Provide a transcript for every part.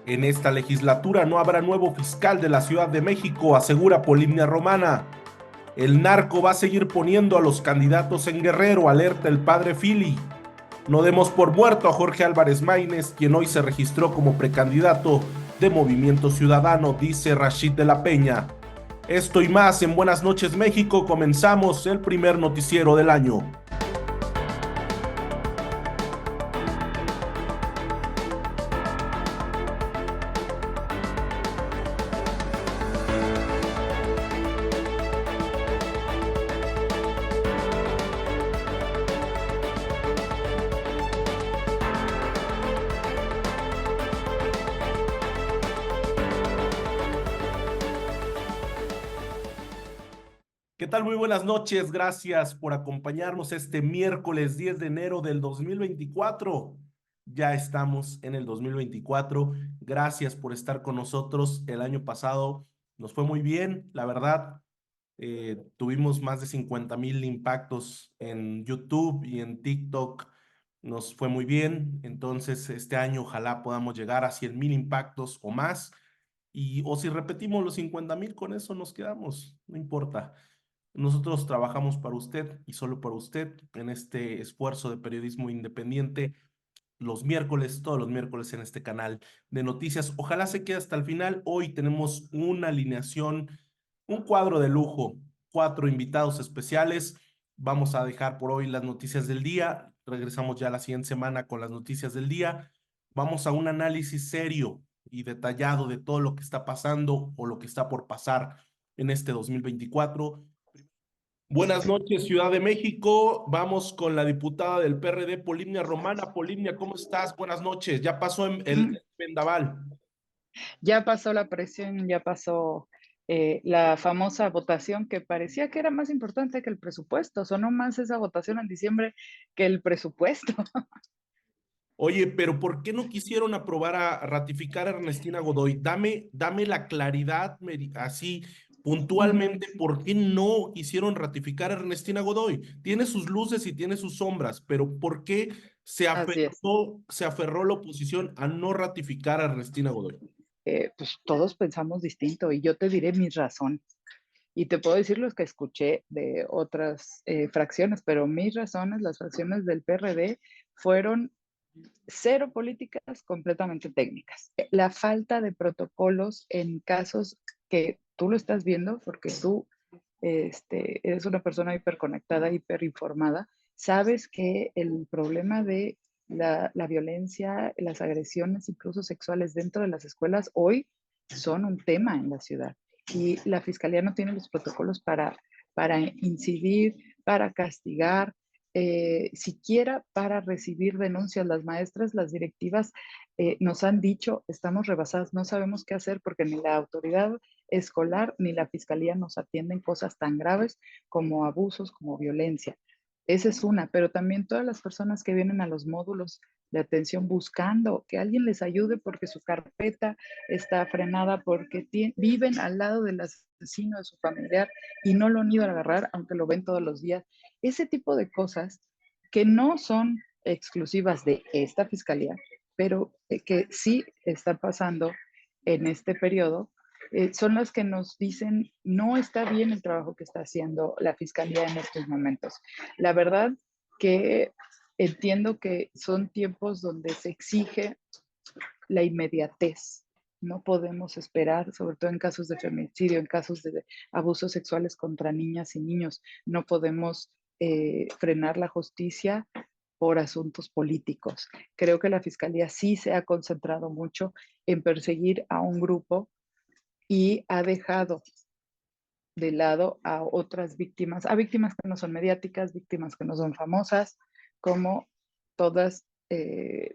En esta legislatura no habrá nuevo fiscal de la Ciudad de México, asegura Polimnia Romana. El narco va a seguir poniendo a los candidatos en Guerrero, alerta el padre Fili. No demos por muerto a Jorge Álvarez Maínez, quien hoy se registró como precandidato de Movimiento Ciudadano, dice Rashid de la Peña. Esto y más en Buenas noches México, comenzamos el primer noticiero del año. ¿Qué tal? Muy buenas noches. Gracias por acompañarnos este miércoles 10 de enero del 2024. Ya estamos en el 2024. Gracias por estar con nosotros. El año pasado nos fue muy bien, la verdad. Tuvimos más de 50,000 impactos en YouTube y en TikTok. Nos fue muy bien. Entonces, este año ojalá podamos llegar a 100,000 impactos o más. O si repetimos los 50,000, con eso nos quedamos. No importa. Nosotros trabajamos para usted y solo para usted en este esfuerzo de periodismo independiente los miércoles, todos los miércoles en este canal de noticias. Ojalá se quede hasta el final. Hoy tenemos una alineación, un cuadro de lujo, 4 invitados especiales. Vamos a dejar por hoy las noticias del día. Regresamos ya la siguiente semana con las noticias del día. Vamos a un análisis serio y detallado de todo lo que está pasando o lo que está por pasar en este 2024. Buenas noches, Ciudad de México. Vamos con la diputada del PRD, Polimnia Romana. Polimnia, ¿cómo estás? Buenas noches. Ya pasó Mm, el vendaval. Ya pasó la presión, ya pasó la famosa votación que parecía que era más importante que el presupuesto. Sonó más esa votación en diciembre que el presupuesto. Oye, pero ¿por qué no quisieron aprobar a ratificar a Ernestina Godoy? Dame la claridad, así puntualmente, ¿por qué no quisieron ratificar a Ernestina Godoy? Tiene sus luces y tiene sus sombras, pero ¿por qué Así es. se aferró la oposición a no ratificar a Ernestina Godoy? Pues todos pensamos distinto y yo te diré mis razones. Y te puedo decir los que escuché de otras fracciones, pero mis razones, las fracciones del PRD, fueron cero políticas, completamente técnicas. La falta de protocolos en casos que tú lo estás viendo, porque tú eres una persona hiperconectada, hiperinformada, sabes que el problema de la violencia, las agresiones, incluso sexuales dentro de las escuelas, hoy son un tema en la ciudad. Y la fiscalía no tiene los protocolos para incidir, para castigar, siquiera para recibir denuncias. Las maestras, las directivas nos han dicho, estamos rebasadas, no sabemos qué hacer porque ni la autoridad escolar ni la fiscalía nos atienden cosas tan graves como abusos, como violencia. Esa es una, pero también todas las personas que vienen a los módulos de atención buscando que alguien les ayude porque su carpeta está frenada, porque viven al lado del asesino de su familiar y no lo han ido a agarrar, aunque lo ven todos los días. Ese tipo de cosas que no son exclusivas de esta fiscalía, pero que sí están pasando en este periodo, son las que nos dicen no está bien el trabajo que está haciendo la fiscalía en estos momentos. La verdad que entiendo que son tiempos donde se exige la inmediatez. No podemos esperar, sobre todo en casos de feminicidio, en casos de abusos sexuales contra niñas y niños, no podemos frenar la justicia por asuntos políticos. Creo que la Fiscalía sí se ha concentrado mucho en perseguir a un grupo y ha dejado de lado a otras víctimas, a víctimas que no son mediáticas, víctimas que no son famosas, como todas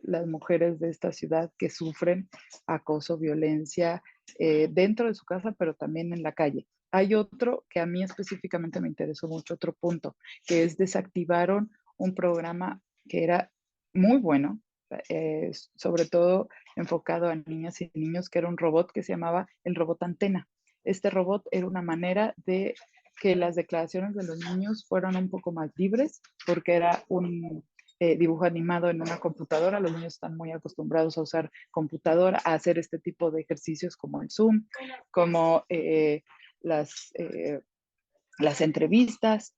las mujeres de esta ciudad que sufren acoso, violencia dentro de su casa, pero también en la calle. Hay otro que a mí específicamente me interesó mucho, otro punto, que es desactivaron un programa que era muy bueno, sobre todo enfocado a niñas y niños, que era un robot que se llamaba el robot antena. Este robot era una manera de que las declaraciones de los niños fueran un poco más libres, porque era dibujo animado en una computadora. Los niños están muy acostumbrados a usar computadora, a hacer este tipo de ejercicios como el Zoom, como las, eh, las entrevistas.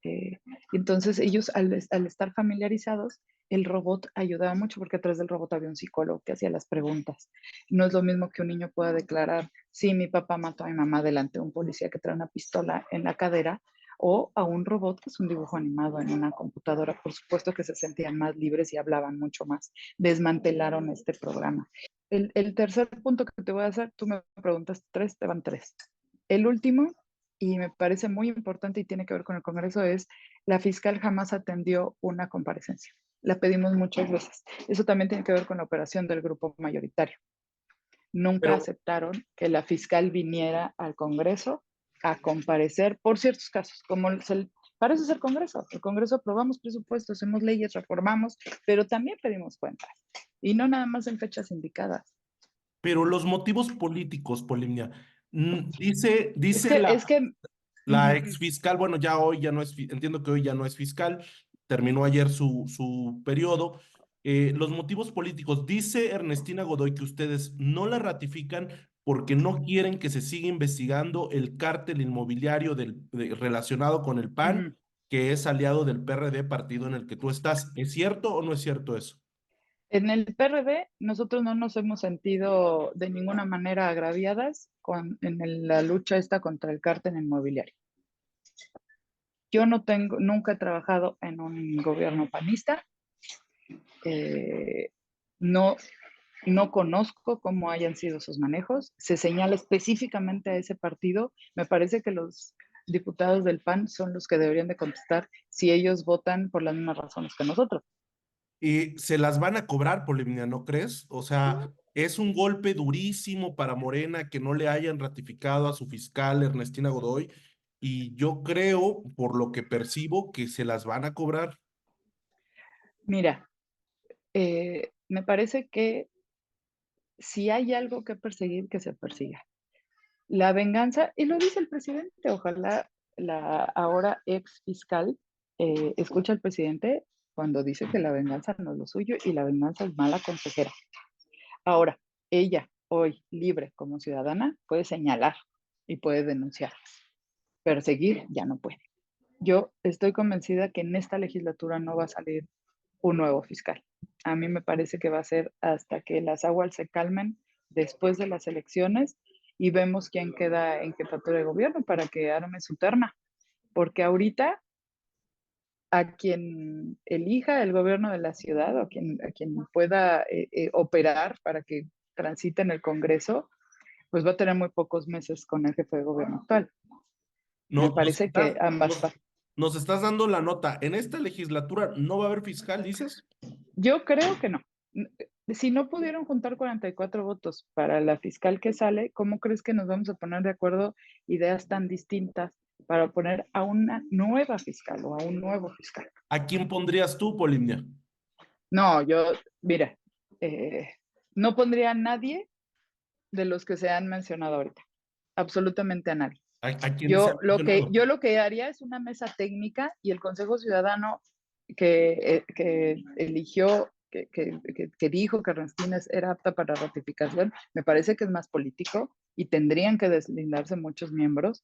Entonces ellos al estar familiarizados, el robot ayudaba mucho porque atrás del robot había un psicólogo que hacía las preguntas. No es lo mismo que un niño pueda declarar, sí, mi papá mató a mi mamá delante de un policía que trae una pistola en la cadera, o a un robot que es un dibujo animado en una computadora. Por supuesto que se sentían más libres y hablaban mucho más. Desmantelaron este programa. El tercer punto que te voy a hacer, tú me preguntas tres, te van tres. El último, y me parece muy importante y tiene que ver con el Congreso, es la fiscal jamás atendió una comparecencia. La pedimos muchas veces. Eso también tiene que ver con la operación del grupo mayoritario. Nunca Pero, aceptaron que la fiscal viniera al Congreso a comparecer por ciertos casos, como para eso es el Congreso. El Congreso aprobamos presupuestos, hacemos leyes, reformamos, pero también pedimos cuentas. Y no nada más en fechas indicadas. pero los motivos políticos, Polimnia, Es dice que, es que, la uh-huh, ex fiscal, bueno, ya hoy ya no es, entiendo que hoy ya no es fiscal, terminó ayer su periodo. Los motivos políticos, dice Ernestina Godoy que ustedes no la ratifican porque no quieren que se siga investigando el cártel inmobiliario relacionado con el PAN, uh-huh. que es aliado del PRD, partido en el que tú estás. ¿Es cierto o no es cierto eso? En el PRD, nosotros no nos hemos sentido de ninguna manera agraviadas la lucha esta contra el cártel inmobiliario. Yo no tengo, nunca he trabajado en un gobierno panista, eh, no, no conozco cómo hayan sido sus manejos, se señala específicamente a ese partido, me parece que los diputados del PAN son los que deberían de contestar si ellos votan por las mismas razones que nosotros. Y se las van a cobrar, Polimnia, ¿no crees? O sea, es un golpe durísimo para Morena que no le hayan ratificado a su fiscal Ernestina Godoy, y yo creo, por lo que percibo, que se las van a cobrar. Mira, me parece que si hay algo que perseguir, que se persiga. La venganza, y lo dice el presidente, ojalá la ahora ex fiscal escucha al presidente cuando dice que la venganza no es lo suyo y la venganza es mala consejera. Ahora, ella, hoy libre como ciudadana, puede señalar y puede denunciar. Perseguir ya no puede. Yo estoy convencida que en esta legislatura no va a salir un nuevo fiscal. A mí me parece que va a ser hasta que las aguas se calmen después de las elecciones y vemos quién queda en jefatura de gobierno para que arme su terna. Porque ahorita a quien elija el gobierno de la ciudad o a quien pueda operar para que transite en el Congreso, pues va a tener muy pocos meses con el jefe de gobierno actual. Me No, parece que ambas partes. nos estás dando la nota. En esta legislatura no va a haber fiscal, dices. Yo creo que no. Si no pudieron juntar 44 votos para la fiscal que sale, ¿cómo crees que nos vamos a poner de acuerdo ideas tan distintas para poner a una nueva fiscal o a un nuevo fiscal? ¿A quién pondrías tú, Polimnia? No, mira, eh, no pondría a nadie de los que se han mencionado ahorita, absolutamente a nadie. A quiénes se han mencionado? Yo lo que haría es una mesa técnica y el Consejo Ciudadano que eligió, que dijo que Ernestina era apta para ratificación, me parece que es más político y tendrían que deslindarse muchos miembros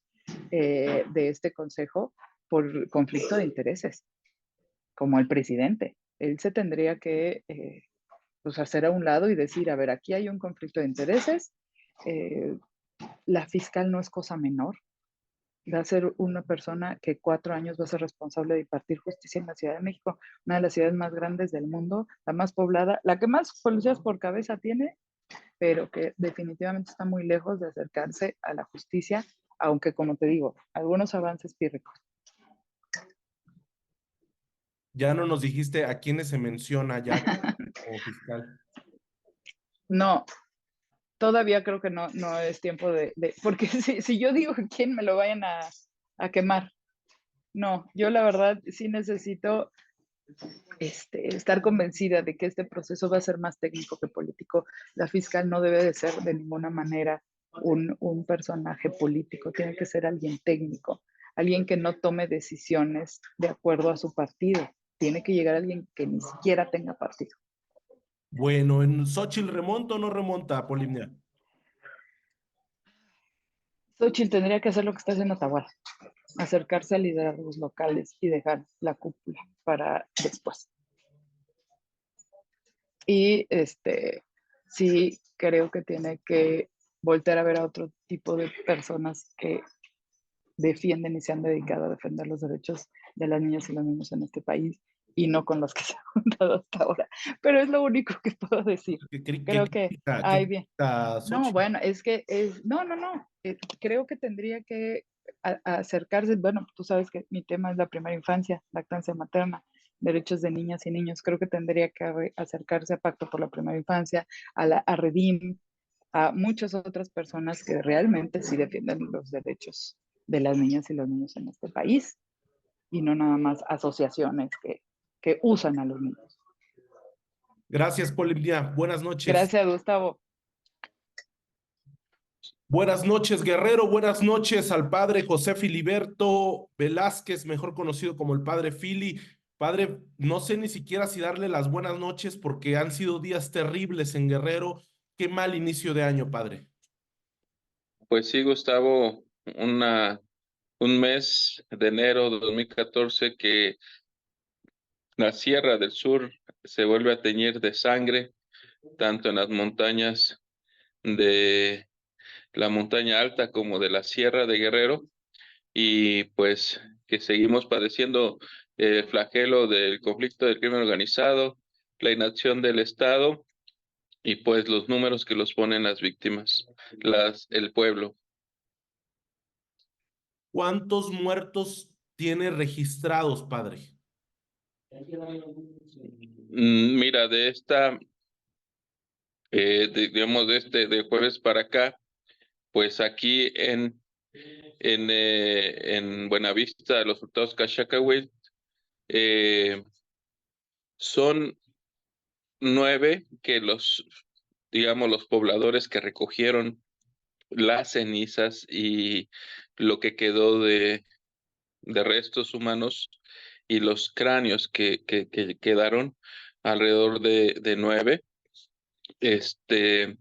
de este Consejo por conflicto de intereses, como el presidente. Él se tendría que pues hacer a un lado y decir, a ver, aquí hay un conflicto de intereses, eh, la fiscal no es cosa menor, va a ser una persona que 4 años va a ser responsable de impartir justicia en la Ciudad de México, una de las ciudades más grandes del mundo, la más poblada, la que más policías por cabeza tiene, pero que definitivamente está muy lejos de acercarse a la justicia, aunque como te digo, algunos avances pírricos. Ya no nos dijiste a quiénes se menciona ya como fiscal. No, todavía creo que no es tiempo porque si yo digo quién me lo vayan a quemar. No, yo la verdad sí necesito estar convencida de que este proceso va a ser más técnico que político. La fiscal no debe de ser de ninguna manera un personaje político, tiene que ser alguien técnico, alguien que no tome decisiones de acuerdo a su partido, tiene que llegar alguien que ni siquiera tenga partido. Bueno, ¿en Xochitl remonta o no remonta, Polimnia? Xochitl tendría que hacer lo que está haciendo Tahuara, acercarse a liderazgos locales y dejar la cúpula para después. Y sí creo que tiene que voltear a ver a otro tipo de personas que defienden y se han dedicado a defender los derechos de las niñas y los niños en este país y no con los que se han juntado hasta ahora. Pero es lo único que puedo decir. Creo que ¿Qué hay bien. critica No, Xochitl? bueno, es que no. Creo que tendría que a acercarse, bueno, tú sabes que mi tema es la primera infancia, lactancia materna, derechos de niñas y niños. Creo que tendría que acercarse a Pacto por la Primera Infancia, a Redim, a muchas otras personas que realmente sí defienden los derechos de las niñas y los niños en este país y no nada más asociaciones que usan a los niños. Gracias, Polimnia. Buenas noches. Gracias, Gustavo. Buenas noches, Guerrero. Buenas noches al padre José Filiberto Velázquez, mejor conocido como el padre Fili. Padre, no sé ni siquiera si darle las buenas noches porque han sido días terribles en Guerrero. Qué mal inicio de año, padre. Pues sí, Gustavo, un mes de enero de 2014 que la Sierra del Sur se vuelve a teñir de sangre, tanto en las montañas de la montaña alta como de la Sierra de Guerrero, y pues que seguimos padeciendo el flagelo del conflicto del crimen organizado, la inacción del Estado y pues los números que los ponen las víctimas, el pueblo. ¿Cuántos muertos tiene registrados, padre? Mira, digamos, de jueves para acá, pues aquí en Buenavista, los Hurtados Cachacahuil, eh, son 9 que digamos, los pobladores que recogieron las cenizas y lo que quedó de restos humanos y los cráneos que quedaron alrededor de 9. Este,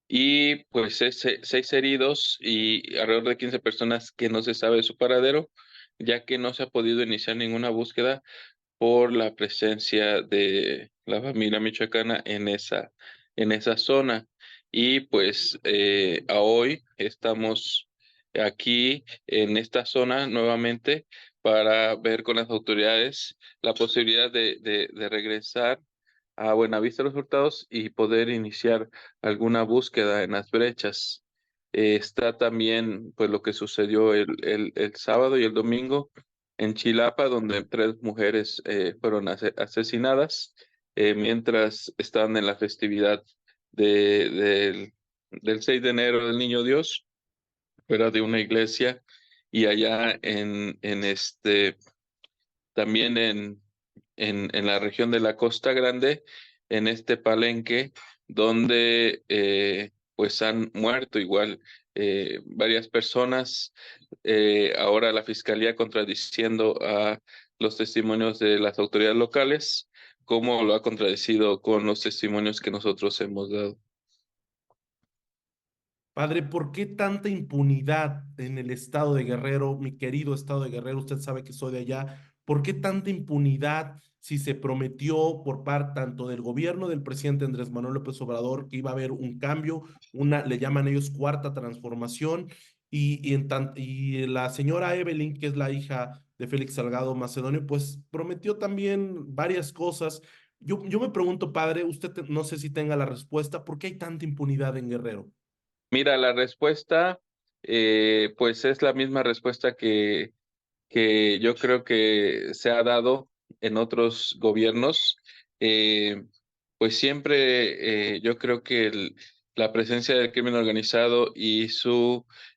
y pues 6 heridos y alrededor de 15 personas que no se sabe su paradero, ya que no se ha podido iniciar ninguna búsqueda por la presencia de la familia michoacana en esa zona. Y pues a hoy estamos aquí en esta zona nuevamente para ver con las autoridades la posibilidad de regresar a Buenavista Los Hurtados y poder iniciar alguna búsqueda en las brechas. Está también pues lo que sucedió el sábado y el domingo en Chilapa, donde 3 mujeres fueron asesinadas mientras estaban en la festividad de, del, del 6 de enero del Niño Dios, fuera de una iglesia, y allá también en la región de la Costa Grande, en este palenque, donde pues han muerto igual varias personas. Ahora la fiscalía contradiciendo a los testimonios de las autoridades locales, como lo ha contradecido con los testimonios que nosotros hemos dado. Padre, ¿por qué tanta impunidad en el estado de Guerrero, mi querido estado de Guerrero? Usted sabe que soy de allá. ¿Por qué tanta impunidad si se prometió por parte tanto del gobierno del presidente Andrés Manuel López Obrador que iba a haber un cambio, le llaman ellos cuarta transformación, y la señora Evelyn, que es la hija de Félix Salgado Macedonio, pues prometió también varias cosas. Yo me pregunto, padre, no sé si tenga la respuesta, ¿por qué hay tanta impunidad en Guerrero? Mira, la respuesta, pues es la misma respuesta que yo creo que se ha dado en otros gobiernos. Eh, pues siempre yo creo que la presencia del crimen organizado y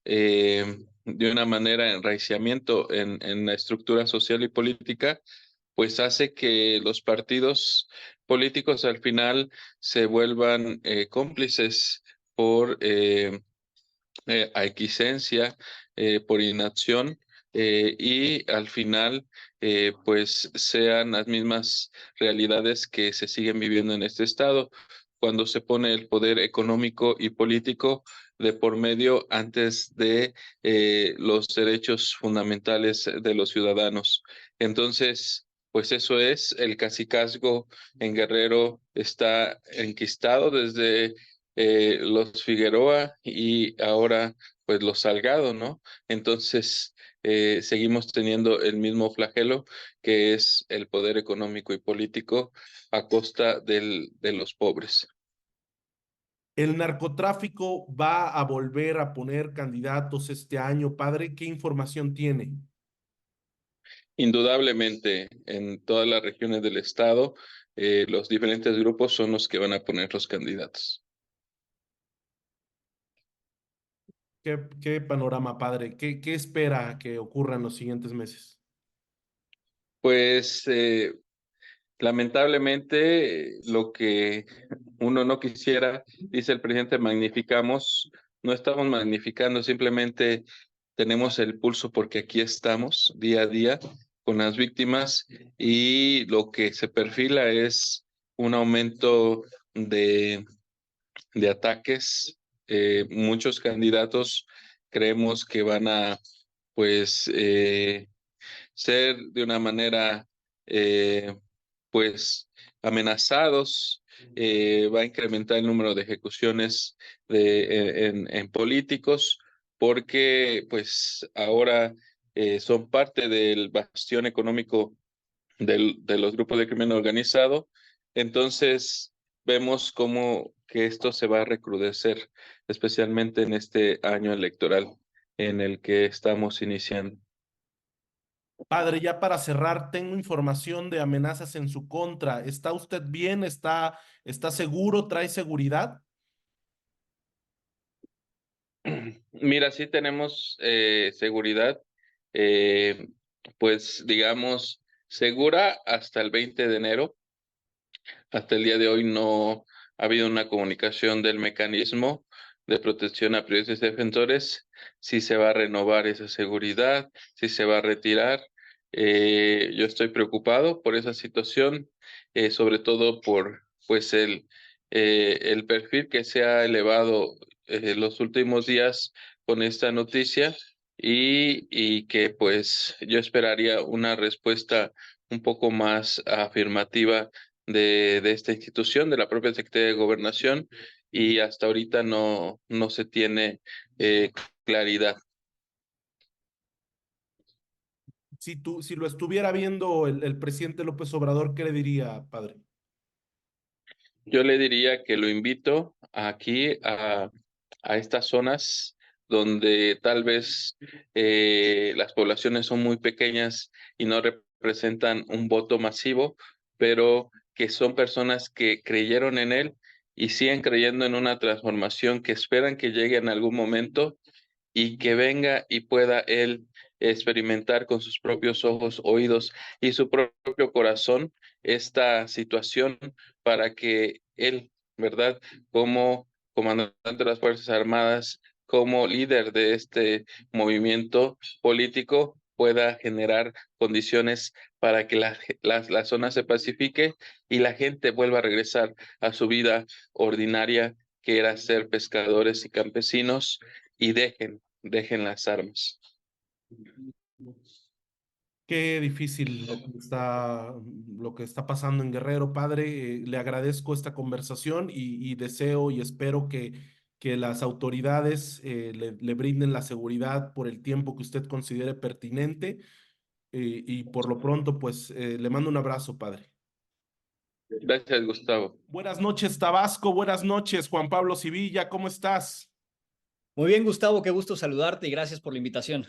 de una manera, enraizamiento en la estructura social y política, pues hace que los partidos políticos al final se vuelvan cómplices por aquiescencia, por inacción, y al final pues sean las mismas realidades que se siguen viviendo en este estado, cuando se pone el poder económico y político de por medio antes de los derechos fundamentales de los ciudadanos. Entonces, pues eso es, el cacicazgo en Guerrero está enquistado desde los Figueroa y ahora pues los Salgado, ¿no? Entonces, seguimos teniendo el mismo flagelo que es el poder económico y político a costa de los pobres. ¿El narcotráfico va a volver a poner candidatos este año, padre? ¿Qué información tiene? Indudablemente, en todas las regiones del estado, los diferentes grupos son los que van a poner los candidatos. ¿Qué panorama, padre? ¿Qué espera que ocurra en los siguientes meses? Pues lamentablemente, lo que uno no quisiera, dice el presidente, magnificamos, no estamos magnificando, simplemente tenemos el pulso porque aquí estamos día a día con las víctimas y lo que se perfila es un aumento de ataques. Muchos candidatos creemos que van a, pues, ser de una manera, pues, amenazados. Va a incrementar el número de ejecuciones en políticos porque, pues, ahora son parte del bastión económico de los grupos de crimen organizado. Entonces, vemos cómo que esto se va a recrudecer, especialmente en este año electoral en el que estamos iniciando. Padre, ya para cerrar, tengo información de amenazas en su contra. ¿Está usted bien? ¿Está seguro? ¿Trae seguridad? Mira, sí tenemos seguridad, eh, pues digamos, segura hasta el 20 de enero. Hasta el día de hoy no ha habido una comunicación del mecanismo de protección a periodistas y defensores, si se va a renovar esa seguridad, si se va a retirar. Yo estoy preocupado por esa situación, sobre todo por pues el perfil que se ha elevado los últimos días con esta noticia y que pues yo esperaría una respuesta un poco más afirmativa de esta institución, de la propia Secretaría de Gobernación, y hasta ahorita no se tiene claridad. Si lo estuviera viendo el presidente López Obrador, ¿qué le diría, padre? Yo le diría que lo invito aquí a estas zonas donde tal vez las poblaciones son muy pequeñas y no representan un voto masivo, pero que son personas que creyeron en él y siguen creyendo en una transformación que esperan que llegue en algún momento y que venga y pueda él experimentar con sus propios ojos, oídos y su propio corazón esta situación para que él, ¿verdad? Como comandante de las Fuerzas Armadas, como líder de este movimiento político, pueda generar condiciones para que la zona se pacifique y la gente vuelva a regresar a su vida ordinaria, que era ser pescadores y campesinos, y dejen las armas. Qué difícil lo que está pasando en Guerrero, padre. Le agradezco esta conversación y deseo y espero que las autoridades le brinden la seguridad por el tiempo que usted considere pertinente y por lo pronto, pues le mando un abrazo, padre. Gracias, Gustavo. Buenas noches, Tabasco. Buenas noches, Juan Pablo Civilla. ¿Cómo estás? Muy bien, Gustavo, qué gusto saludarte y gracias por la invitación.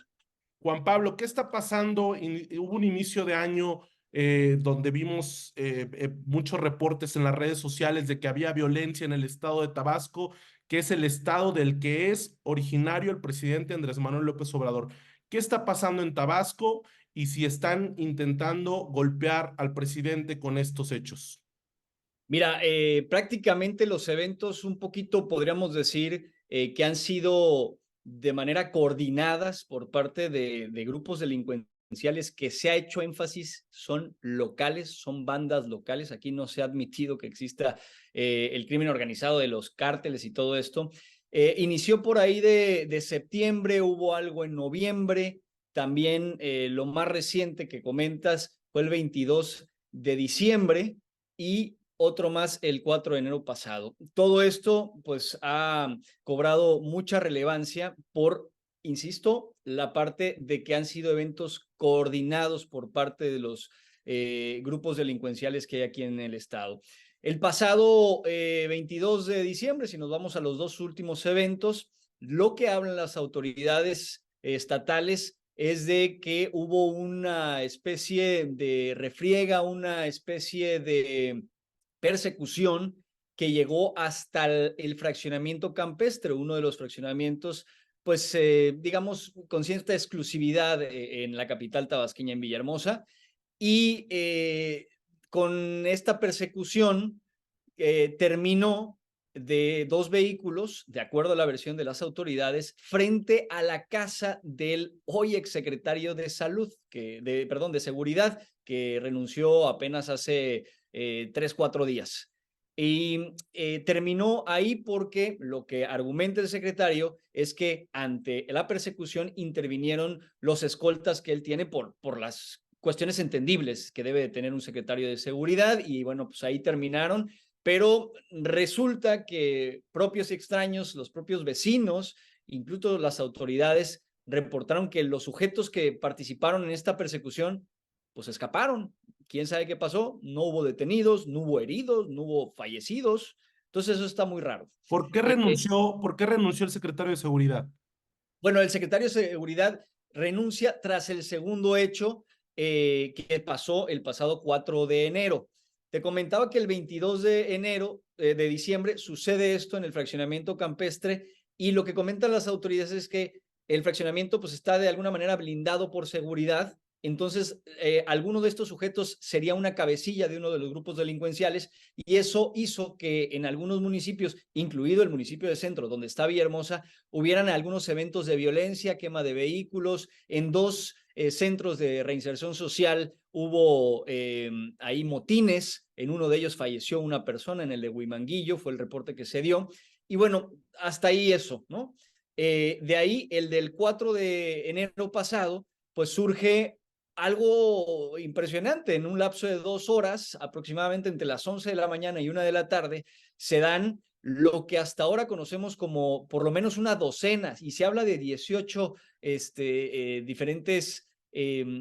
Juan Pablo, ¿qué está pasando? Hubo un inicio de año donde vimos muchos reportes en las redes sociales de que había violencia en el estado de Tabasco, que es el estado del que es originario el presidente Andrés Manuel López Obrador. ¿Qué está pasando en Tabasco y si están intentando golpear al presidente con estos hechos? Mira, prácticamente los eventos un poquito podríamos decir que han sido de manera coordinadas por parte de grupos delincuenciales delincuenciales que se ha hecho énfasis son locales, son bandas locales. Aquí no se ha admitido que exista el crimen organizado de los cárteles y todo esto. Inició por ahí de septiembre, hubo algo en noviembre. También lo más reciente que comentas fue el 22 de diciembre y otro más el 4 de enero pasado. Todo esto pues ha cobrado mucha relevancia por, insisto, la parte de que han sido eventos coordinados por parte de los grupos delincuenciales que hay aquí en el estado. El pasado 22 de diciembre, si nos vamos a los dos últimos eventos, lo que hablan las autoridades estatales es de que hubo una especie de refriega, una especie de persecución que llegó hasta el fraccionamiento campestre, uno de los fraccionamientos, pues digamos, con cierta exclusividad en la capital tabasqueña, en Villahermosa, y con esta persecución terminó de dos vehículos, de acuerdo a la versión de las autoridades, frente a la casa del hoy exsecretario de Salud, perdón, de Seguridad, que renunció apenas hace 3-4 días. Y terminó ahí porque lo que argumenta el secretario es que ante la persecución intervinieron los escoltas que él tiene por las cuestiones entendibles que debe de tener un secretario de seguridad, y bueno, pues ahí terminaron. Pero resulta que propios y extraños, los propios vecinos, incluso las autoridades, reportaron que los sujetos que participaron en esta persecución, pues escaparon. ¿Quién sabe qué pasó? No hubo detenidos, no hubo heridos, no hubo fallecidos. Entonces eso está muy raro. ¿Por qué renunció el secretario de Seguridad? Bueno, el secretario de Seguridad renuncia tras el segundo hecho que pasó el pasado 4 de enero. Te comentaba que el 22 de enero, de diciembre, sucede esto en el fraccionamiento campestre, y lo que comentan las autoridades es que el fraccionamiento pues está de alguna manera blindado por seguridad. Entonces, alguno de estos sujetos sería una cabecilla de uno de los grupos delincuenciales, y eso hizo que en algunos municipios, incluido el municipio de Centro, donde está Villahermosa, hubieran algunos eventos de violencia, quema de vehículos. En dos centros de reinserción social hubo ahí motines. En uno de ellos falleció una persona, en el de Huimanguillo, fue el reporte que se dio. Y bueno, hasta ahí eso, ¿no? De ahí, el del 4 de enero pasado, pues surge algo impresionante. En un lapso de 2 horas, aproximadamente entre las 11 de la mañana y 1 de la tarde, se dan lo que hasta ahora conocemos como por lo menos una docena, y se habla de 18 diferentes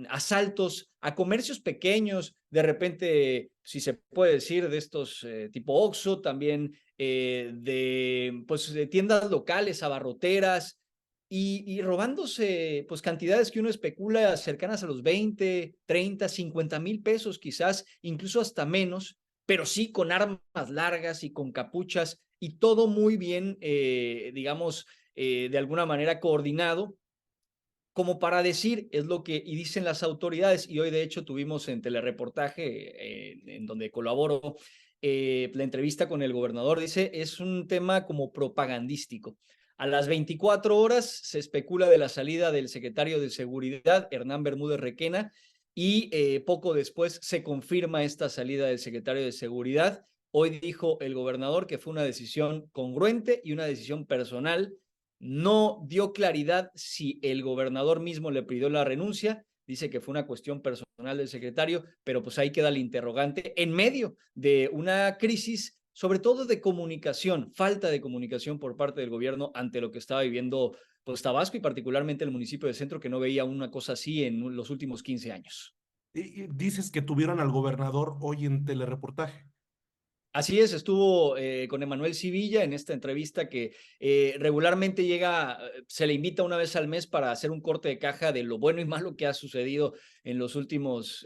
asaltos a comercios pequeños, de repente, si se puede decir, de estos tipo Oxxo, también de tiendas locales, abarroteras, y robándose pues cantidades que uno especula cercanas a los 20, 30, 50 mil pesos, quizás incluso hasta menos, pero sí con armas largas y con capuchas, y todo muy bien, digamos, de alguna manera coordinado, como para decir, es lo que y dicen las autoridades. Y hoy de hecho tuvimos en telereportaje, en donde colaboro, la entrevista con el gobernador. Dice, es un tema como propagandístico. A las 24 horas se especula de la salida del secretario de Seguridad, Hernán Bermúdez Requena, y poco después se confirma esta salida del secretario de Seguridad. Hoy dijo el gobernador que fue una decisión congruente y una decisión personal. No dio claridad si el gobernador mismo le pidió la renuncia. Dice que fue una cuestión personal del secretario, pero pues ahí queda el interrogante en medio de una crisis, sobre todo de comunicación, falta de comunicación por parte del gobierno ante lo que estaba viviendo pues Tabasco, y particularmente el municipio de Centro, que no veía una cosa así en los últimos 15 años. Y dices que tuvieron al gobernador hoy en telereportaje. Así es, estuvo con Emanuel Civilla en esta entrevista que regularmente llega, se le invita una vez al mes para hacer un corte de caja de lo bueno y malo que ha sucedido en los últimos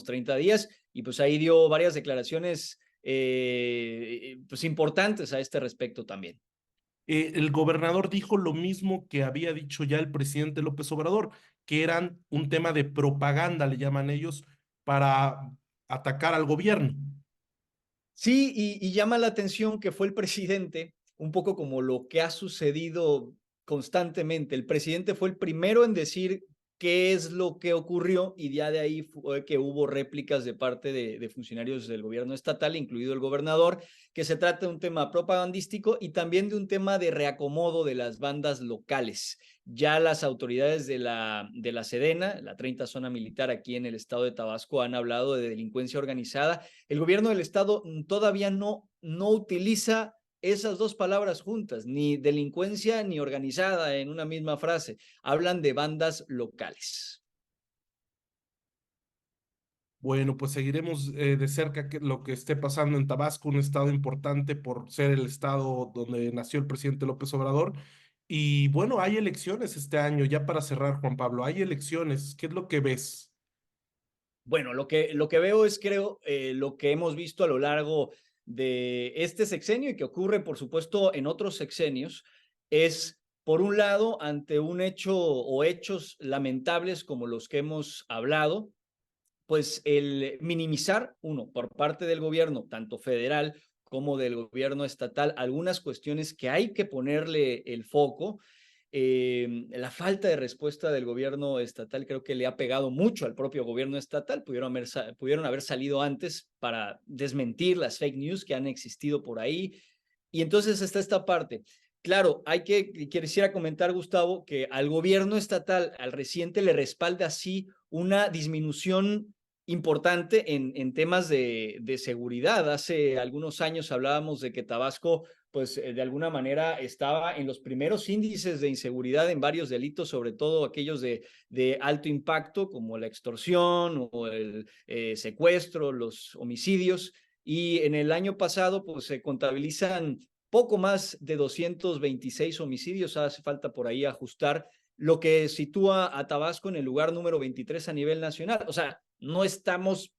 30 días, y pues ahí dio varias declaraciones pues importantes a este respecto también. El gobernador dijo lo mismo que había dicho ya el presidente López Obrador, que eran un tema de propaganda, le llaman ellos, para atacar al gobierno. Sí, y llama la atención que fue el presidente, un poco como lo que ha sucedido constantemente. El presidente fue el primero en decir qué es lo que ocurrió, y ya de ahí fue que hubo réplicas de parte de funcionarios del gobierno estatal, incluido el gobernador, que se trata de un tema propagandístico y también de un tema de reacomodo de las bandas locales. Ya las autoridades de la Sedena, la 30 Zona Militar aquí en el estado de Tabasco, han hablado de delincuencia organizada. El gobierno del estado todavía no utiliza esas dos palabras juntas, ni delincuencia ni organizada en una misma frase. Hablan de bandas locales. Bueno, pues seguiremos de cerca lo que esté pasando en Tabasco, un estado importante por ser el estado donde nació el presidente López Obrador. Y bueno, hay elecciones este año, ya para cerrar, Juan Pablo, hay elecciones. ¿Qué es lo que ves? Bueno, lo que veo es, creo, lo que hemos visto a lo largo de este sexenio y que ocurre, por supuesto, en otros sexenios, es, por un lado, ante un hecho o hechos lamentables como los que hemos hablado, pues el minimizar, uno, por parte del gobierno, tanto federal como del gobierno estatal, algunas cuestiones que hay que ponerle el foco. La falta de respuesta del gobierno estatal creo que le ha pegado mucho al propio gobierno estatal. Pudieron haber salido antes para desmentir las fake news que han existido por ahí. Y entonces está esta parte. Claro, quisiera comentar, Gustavo, que al gobierno estatal, al reciente, le respalda así una disminución importante en temas de seguridad. Hace algunos años hablábamos de que Tabasco, pues de alguna manera estaba en los primeros índices de inseguridad en varios delitos, sobre todo aquellos de alto impacto, como la extorsión o el secuestro, los homicidios. Y en el año pasado, pues se contabilizan poco más de 226 homicidios. Hace falta por ahí ajustar, lo que sitúa a Tabasco en el lugar número 23 a nivel nacional. O sea, no estamos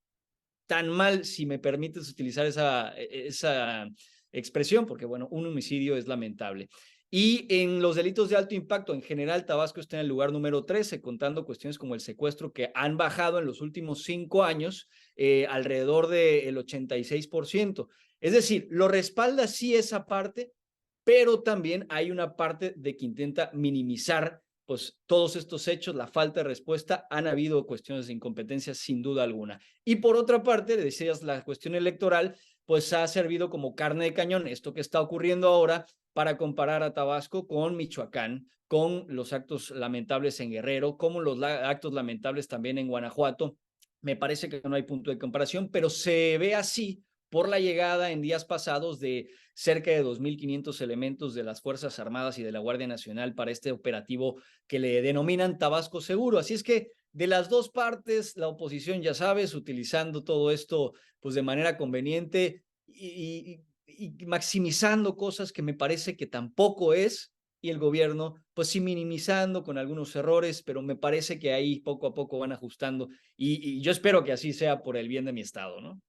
tan mal, si me permites utilizar esa expresión, porque bueno, un homicidio es lamentable. Y en los delitos de alto impacto, en general, Tabasco está en el lugar número 13, contando cuestiones como el secuestro, que han bajado en los últimos 5 años alrededor del 86%. Es decir, lo respalda sí esa parte, pero también hay una parte de que intenta minimizar pues todos estos hechos, la falta de respuesta. Han habido cuestiones de incompetencia sin duda alguna. Y por otra parte, decías, la cuestión electoral, pues ha servido como carne de cañón esto que está ocurriendo ahora para comparar a Tabasco con Michoacán, con los actos lamentables en Guerrero, como los actos lamentables también en Guanajuato. Me parece que no hay punto de comparación, pero se ve así por la llegada en días pasados de cerca de 2.500 elementos de las Fuerzas Armadas y de la Guardia Nacional para este operativo que le denominan Tabasco Seguro. Así es que de las dos partes, la oposición, ya sabes, utilizando todo esto pues de manera conveniente y maximizando cosas que me parece que tampoco es, y el gobierno pues sí minimizando con algunos errores, pero me parece que ahí poco a poco van ajustando y yo espero que así sea por el bien de mi estado, ¿no?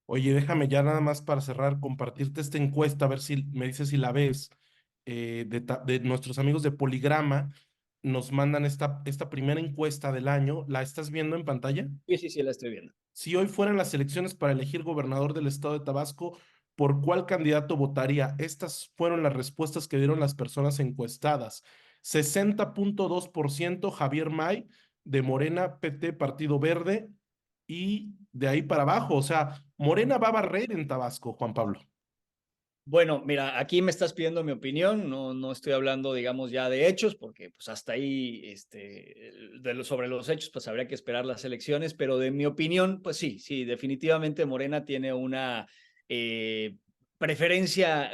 Oye, déjame ya nada más para cerrar, compartirte esta encuesta, a ver si me dices si la ves, de nuestros amigos de Poligrama. Nos mandan esta primera encuesta del año. ¿La estás viendo en pantalla? Sí, sí, sí, la estoy viendo. Si hoy fueran las elecciones para elegir gobernador del estado de Tabasco, ¿por cuál candidato votaría? Estas fueron las respuestas que dieron las personas encuestadas. 60.2% Javier May, de Morena, PT, Partido Verde, y de ahí para abajo. O sea, Morena va a barrer en Tabasco, Juan Pablo. Bueno, mira, aquí me estás pidiendo mi opinión, no estoy hablando, digamos, ya de hechos, porque pues hasta ahí, sobre los hechos, pues habría que esperar las elecciones, pero de mi opinión, pues sí, definitivamente Morena tiene una preferencia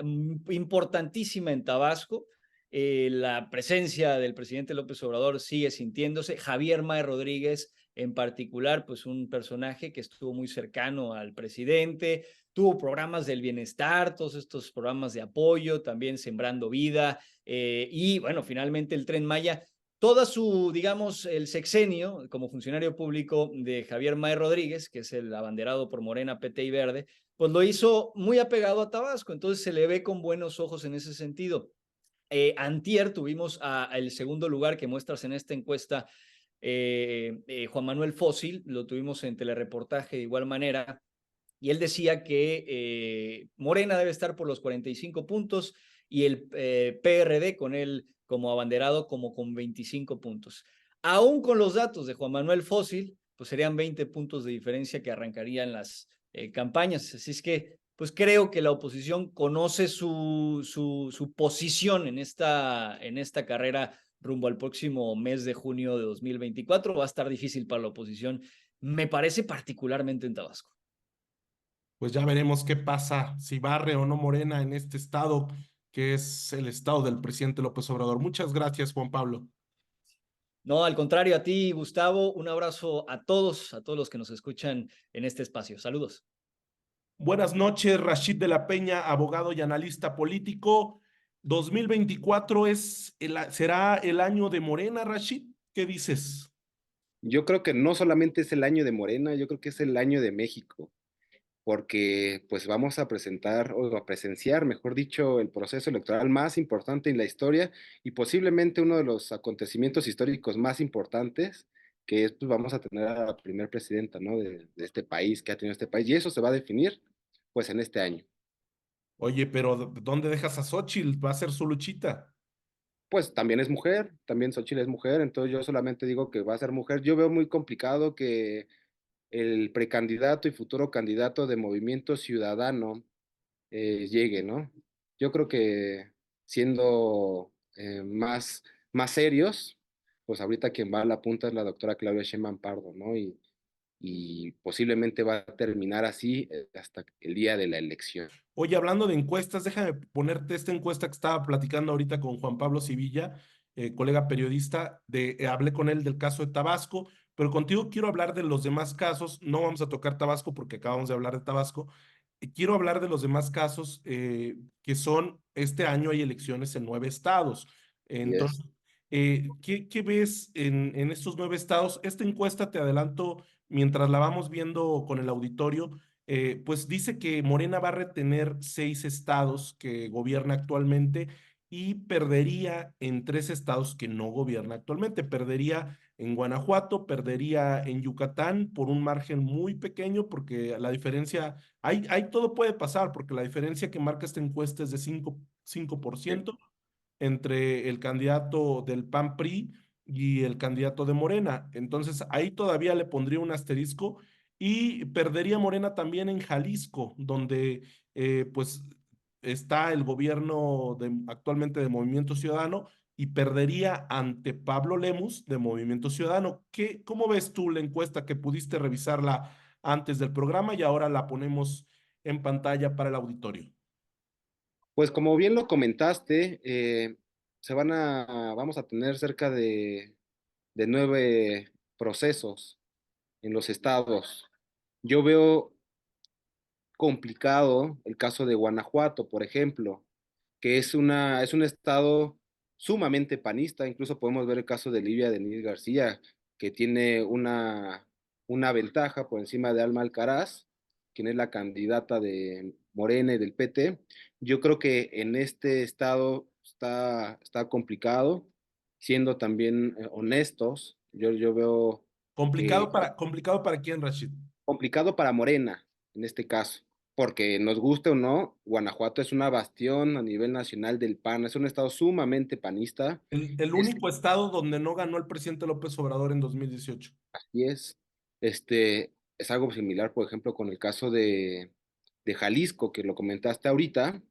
importantísima en Tabasco. La presencia del presidente López Obrador sigue sintiéndose. Javier May Rodríguez, en particular, pues un personaje que estuvo muy cercano al presidente, tuvo programas del bienestar, todos estos programas de apoyo, también Sembrando Vida, y bueno, finalmente el Tren Maya. Toda su, digamos, el sexenio como funcionario público de Javier May Rodríguez, que es el abanderado por Morena, PT y Verde, pues lo hizo muy apegado a Tabasco, entonces se le ve con buenos ojos en ese sentido. Antier tuvimos el segundo lugar que muestras en esta encuesta, Juan Manuel Fósil, lo tuvimos en telereportaje de igual manera, y él decía que Morena debe estar por los 45 puntos y el PRD con él como abanderado como con 25 puntos. Aún con los datos de Juan Manuel Fósil, pues serían 20 puntos de diferencia que arrancarían las campañas. Así es que, pues creo que la oposición conoce su posición en esta carrera rumbo al próximo mes de junio de 2024. Va a estar difícil para la oposición, me parece, particularmente en Tabasco. Pues ya veremos qué pasa, si barre o no Morena en este estado, que es el estado del presidente López Obrador. Muchas gracias, Juan Pablo. No, al contrario, a ti, Gustavo, un abrazo a todos los que nos escuchan en este espacio. Saludos. Buenas noches, Rashid de la Peña, abogado y analista político. 2024 será el año de Morena, Rashid. ¿Qué dices? Yo creo que no solamente es el año de Morena, yo creo que es el año de México, porque pues vamos a presentar o a presenciar, mejor dicho, el proceso electoral más importante en la historia y posiblemente uno de los acontecimientos históricos más importantes, que es pues vamos a tener a la primer presidenta, ¿no? de este país, que ha tenido este país, y eso se va a definir pues en este año. Oye, pero ¿dónde dejas a Xóchitl? Va a ser su luchita. Pues también es mujer, también Xochitl es mujer, entonces yo solamente digo que va a ser mujer. Yo veo muy complicado que el precandidato y futuro candidato de Movimiento Ciudadano llegue, ¿no? Yo creo que siendo más serios, pues ahorita quien va a la punta es la doctora Claudia Sheinbaum Pardo, ¿no? Y posiblemente va a terminar así hasta el día de la elección. Oye, hablando de encuestas, déjame ponerte esta encuesta que estaba platicando ahorita con Juan Pablo Sevilla, colega periodista, hablé con él del caso de Tabasco, pero contigo quiero hablar de los demás casos. No vamos a tocar Tabasco porque acabamos de hablar de Tabasco. Quiero hablar de los demás casos que son, este año hay elecciones en 9 estados. Y es, Entonces, ¿qué ves en estos 9 estados? Esta encuesta, te adelanto, mientras la vamos viendo con el auditorio, pues dice que Morena va a retener 6 estados que gobierna actualmente y perdería en 3 estados que no gobierna actualmente. Perdería en Guanajuato, perdería en Yucatán por un margen muy pequeño, porque la diferencia, ahí todo puede pasar, porque la diferencia que marca esta encuesta es de 5% entre el candidato del PAN-PRI y el candidato de Morena. Entonces ahí todavía le pondría un asterisco y perdería Morena también en Jalisco, donde pues está el gobierno actualmente de Movimiento Ciudadano y perdería ante Pablo Lemus de Movimiento Ciudadano. ¿Cómo ves tú la encuesta que pudiste revisarla antes del programa y ahora la ponemos en pantalla para el auditorio? pues como bien lo comentaste, vamos a tener cerca de 9 procesos en los estados. Yo veo complicado el caso de Guanajuato, por ejemplo, que es un estado sumamente panista. Incluso podemos ver el caso de Livia Denis García, que tiene una ventaja por encima de Alma Alcaraz, quien es la candidata de Morena y del PT. Yo creo que en este estado está complicado, siendo también honestos. Yo veo que Complicado para quién, Rashid. complicado para Morena, en este caso, porque nos guste o no, Guanajuato es una bastión a nivel nacional del PAN, es un estado sumamente panista, El es, único estado donde no ganó el presidente López Obrador en 2018. y es algo similar, por ejemplo, con el caso de Jalisco, que lo comentaste ahorita,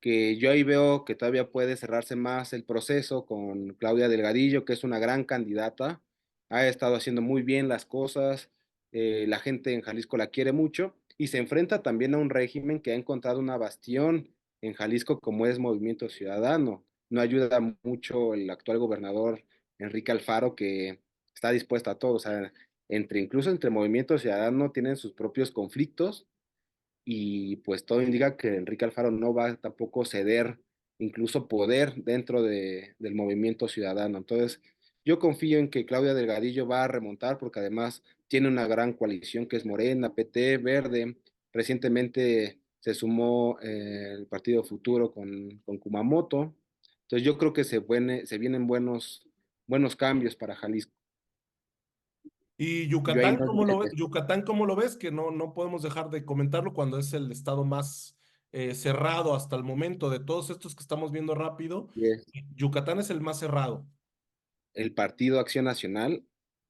que yo ahí veo que todavía puede cerrarse más el proceso con Claudia Delgadillo, que es una gran candidata, ha estado haciendo muy bien las cosas, la gente en Jalisco la quiere mucho y se enfrenta también a un régimen que ha encontrado una bastión en Jalisco como es Movimiento Ciudadano. No ayuda mucho el actual gobernador Enrique Alfaro, que está dispuesto a todo, o sea, incluso entre Movimiento Ciudadano tienen sus propios conflictos y pues todo indica que Enrique Alfaro no va a tampoco ceder incluso poder dentro del movimiento ciudadano. Entonces, yo confío en que Claudia Delgadillo va a remontar porque además tiene una gran coalición que es Morena, PT, Verde. Recientemente se sumó el Partido Futuro con Kumamoto. Entonces, yo creo que se vienen buenos cambios para Jalisco. ¿Y Yo ahí Yucatán, no cómo lo ves? Yucatán, ¿cómo lo ves? Que no podemos dejar de comentarlo cuando es el estado más cerrado hasta el momento de todos estos que estamos viendo rápido. Yucatán es el más cerrado. el Partido Acción Nacional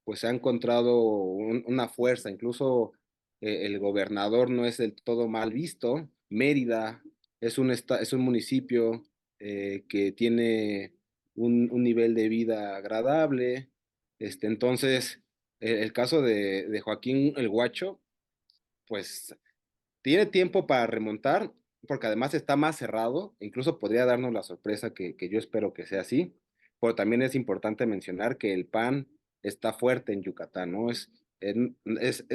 pues ha encontrado una fuerza, incluso el gobernador no es del todo mal visto. Mérida es un municipio que tiene un nivel de vida agradable. Entonces, el caso de Joaquín el Guacho, pues tiene tiempo para remontar, porque además está más cerrado, incluso podría darnos la sorpresa que yo espero que sea así, pero también es importante mencionar que el PAN está fuerte en Yucatán, ¿no? Es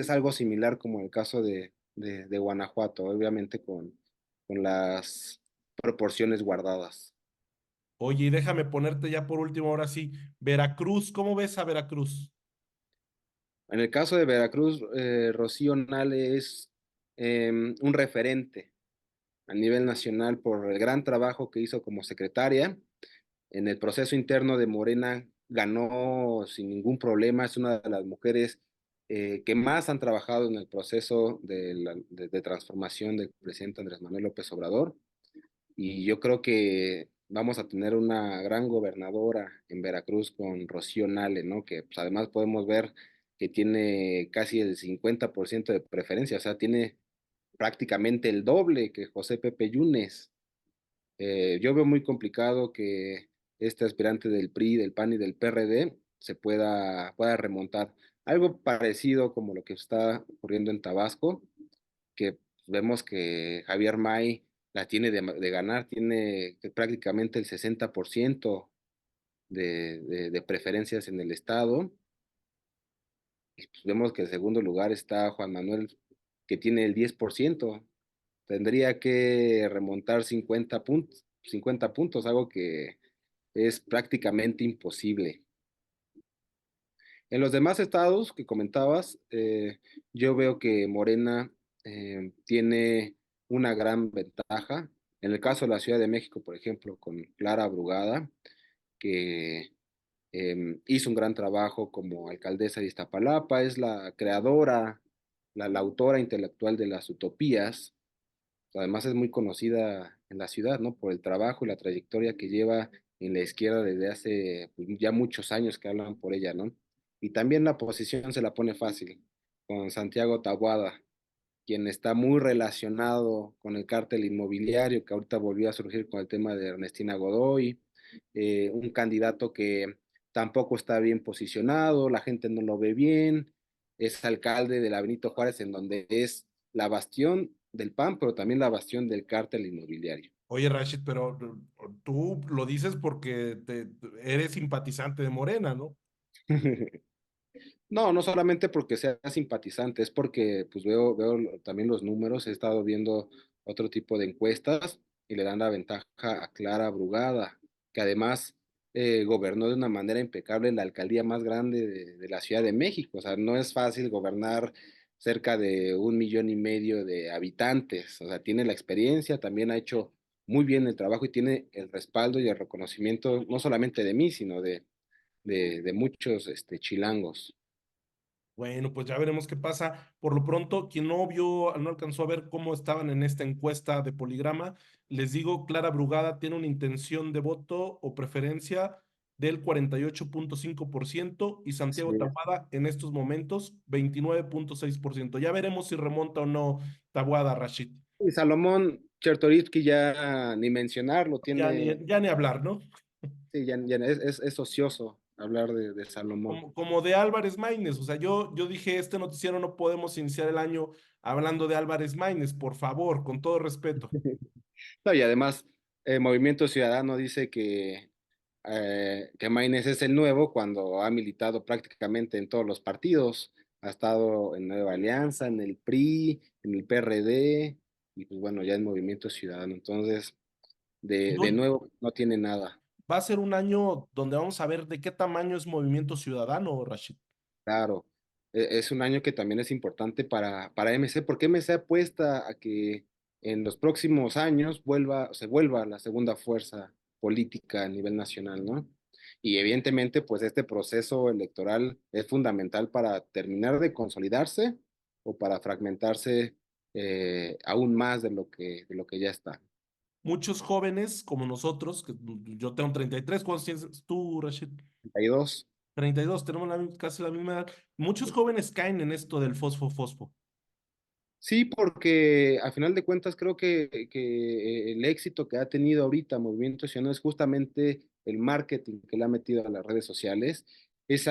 algo similar como el caso de Guanajuato, obviamente con las proporciones guardadas. Oye, y déjame ponerte ya por último, ahora sí, Veracruz, ¿cómo ves a Veracruz? En el caso de Veracruz, Rocío Nale es un referente a nivel nacional por el gran trabajo que hizo como secretaria. En el proceso interno de Morena ganó sin ningún problema, es una de las mujeres que más han trabajado en el proceso de transformación del presidente Andrés Manuel López Obrador, y yo creo que vamos a tener una gran gobernadora en Veracruz con Rocío Nale, ¿no? Que pues, además podemos ver que tiene casi el 50% de preferencia, o sea, tiene prácticamente el doble que José Pepe Yunes. Yo veo muy complicado que este aspirante del PRI, del PAN y del PRD pueda remontar. Algo parecido como lo que está ocurriendo en Tabasco, que vemos que Javier May la tiene de ganar, tiene prácticamente el 60% de preferencias en el estado. Y pues vemos que en segundo lugar está Juan Manuel, que tiene el 10%. Tendría que remontar 50 puntos, algo que es prácticamente imposible. En los demás estados que comentabas, yo veo que Morena tiene una gran ventaja. En el caso de la Ciudad de México, por ejemplo, con Clara Brugada, que hizo un gran trabajo como alcaldesa de Iztapalapa, es la creadora, la autora intelectual de las utopías. Además es muy conocida en la ciudad, ¿no? Por el trabajo y la trayectoria que lleva en la izquierda desde hace pues, ya muchos años que hablan por ella, ¿no? Y también la posición se la pone fácil con Santiago Taboada, quien está muy relacionado con el cártel inmobiliario, que ahorita volvió a surgir con el tema de Ernestina Godoy, un candidato que tampoco está bien posicionado, la gente no lo ve bien, es alcalde de la Benito Juárez, en donde es la bastión del PAN, pero también la bastión del cártel inmobiliario. Oye, Rashid, pero tú lo dices porque eres simpatizante de Morena, ¿no? No, no solamente porque sea simpatizante, es porque pues veo también los números, he estado viendo otro tipo de encuestas y le dan la ventaja a Clara Brugada, que además gobernó de una manera impecable la alcaldía más grande de la Ciudad de México. O sea, no es fácil gobernar cerca de 1,5 millones de habitantes. O sea, tiene la experiencia, también ha hecho muy bien el trabajo y tiene el respaldo y el reconocimiento no solamente de mí, sino de muchos chilangos. Bueno, pues ya veremos qué pasa. Por lo pronto, quien no vio, no alcanzó a ver cómo estaban en esta encuesta de Poligrama, les digo, Clara Brugada tiene una intención de voto o preferencia del 48,5% y Sí. Santiago Tabuada en estos momentos 29,6%. Ya veremos si remonta o no Tabuada, Rashid. Y Salomón Chertorivsky ya ni mencionarlo, Ya ni hablar, ¿no? sí, ya es ocioso hablar de Salomón. Como de Álvarez Maínez. O sea, yo dije, este noticiero no podemos iniciar el año hablando de Álvarez Maínez, por favor, con todo respeto. No, y además, Movimiento Ciudadano dice que Maínez es el nuevo cuando ha militado prácticamente en todos los partidos. Ha estado en Nueva Alianza, en el PRI, en el PRD, y pues bueno, ya en Movimiento Ciudadano. Entonces, de No, nuevo, no tiene nada. va a ser un año donde vamos a ver de qué tamaño es Movimiento Ciudadano, Rashid. Claro, es un año que también es importante para MC, porque MC apuesta a que en los próximos años se vuelva la segunda fuerza política a nivel nacional, ¿no? Y evidentemente, pues este proceso electoral es fundamental para terminar de consolidarse o para fragmentarse aún más de lo que ya está. muchos jóvenes como nosotros, que yo tengo 33, ¿cuántos tienes tú, Rashid? 32. 32, tenemos casi la misma edad. Muchos jóvenes caen en esto del fosfo. Sí, porque a final de cuentas creo que el éxito que ha tenido ahorita Movimiento Ciudadano es justamente el marketing que le ha metido a las redes sociales, el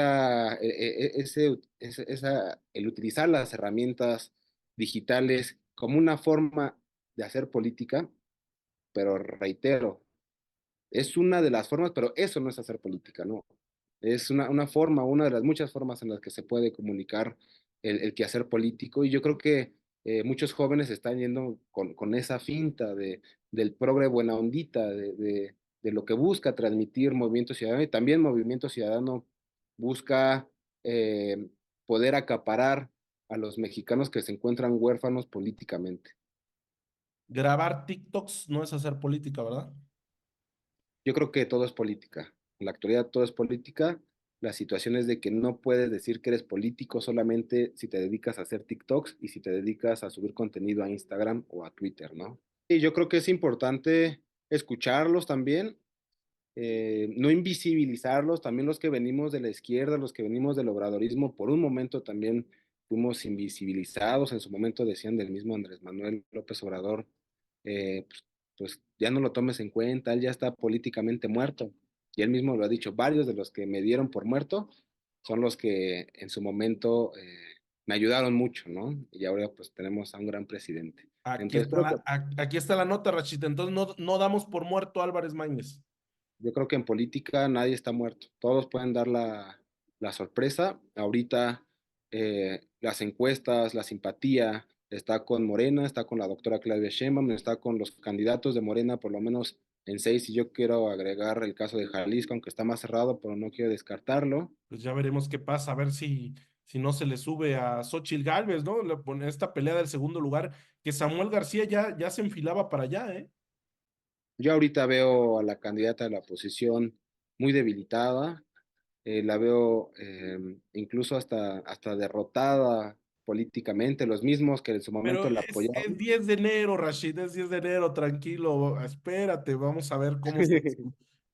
utilizar las herramientas digitales como una forma de hacer política, pero reitero, es una de las formas, pero eso no es hacer política, ¿no? Es una forma, una de las muchas formas en las que se puede comunicar el quehacer político y yo creo que muchos jóvenes están yendo con esa finta del progre buena ondita, de lo que busca transmitir Movimiento Ciudadano y también Movimiento Ciudadano busca eh, poder acaparar a los mexicanos que se encuentran huérfanos políticamente. Grabar TikToks no es hacer política, ¿verdad? Yo creo que todo es política. En la actualidad todo es política. La situación es de que no puedes decir que eres político solamente si te dedicas a hacer TikToks y si te dedicas a subir contenido a Instagram o a Twitter, ¿no? Y yo creo que es importante escucharlos también, no invisibilizarlos, también los que venimos de la izquierda, los que venimos del obradorismo, por un momento también fuimos invisibilizados, en su momento decían del mismo Andrés Manuel López Obrador, pues ya no lo tomes en cuenta, él ya está políticamente muerto, y él mismo lo ha dicho, varios de los que me dieron por muerto son los que en su momento me ayudaron mucho, ¿no? Y ahora pues tenemos a un gran presidente. Entonces creo que Aquí está la nota, Rachid. Entonces no damos por muerto a Álvarez Maínez. Yo creo que en política nadie está muerto. Todos pueden dar la sorpresa. Ahorita las encuestas, la simpatía está con Morena, está con la doctora Claudia Sheinbaum, está con los candidatos de Morena, por lo menos en 6. Y yo quiero agregar el caso de Jalisco, aunque está más cerrado, pero no quiero descartarlo. Pues ya veremos qué pasa, a ver si no se le sube a Xóchitl Gálvez, ¿no? Esta pelea del segundo lugar, que Samuel García ya se enfilaba para allá, ¿eh? Yo ahorita veo a la candidata de la oposición muy debilitada. La veo incluso hasta derrotada políticamente, los mismos que en su momento Pero la es apoyaron. 10 de enero, Rashid, es 10 de enero, tranquilo, espérate, vamos a ver cómo está.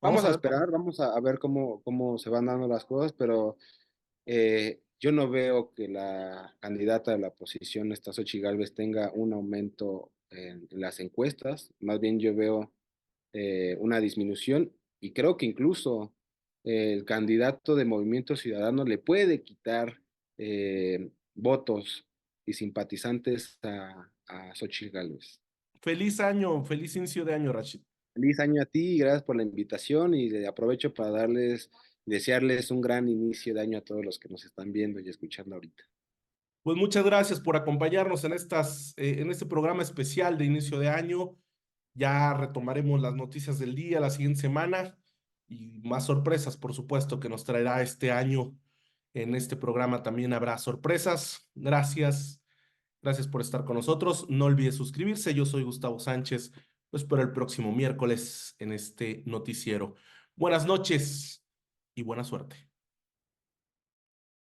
Vamos Vamos a a ver cómo. esperar, vamos a ver cómo se van dando las cosas, pero yo no veo que la candidata de la oposición, esta Xochitl Gálvez, tenga un aumento en las encuestas, más bien yo veo una disminución y creo que incluso el candidato de Movimiento Ciudadano le puede quitar votos y simpatizantes a Xochitl Gálvez. Feliz año, feliz inicio de año, Rashid. Feliz año a ti y gracias por la invitación y aprovecho para desearles un gran inicio de año a todos los que nos están viendo y escuchando ahorita. Pues muchas gracias por acompañarnos en este programa especial de inicio de año. Ya retomaremos las noticias del día la siguiente semana y más sorpresas, por supuesto, que nos traerá este año. En este programa también habrá sorpresas. Gracias por estar con nosotros. No olvides suscribirse. Yo soy Gustavo Sánchez. Pues espero el próximo miércoles en este noticiero. Buenas noches y buena suerte.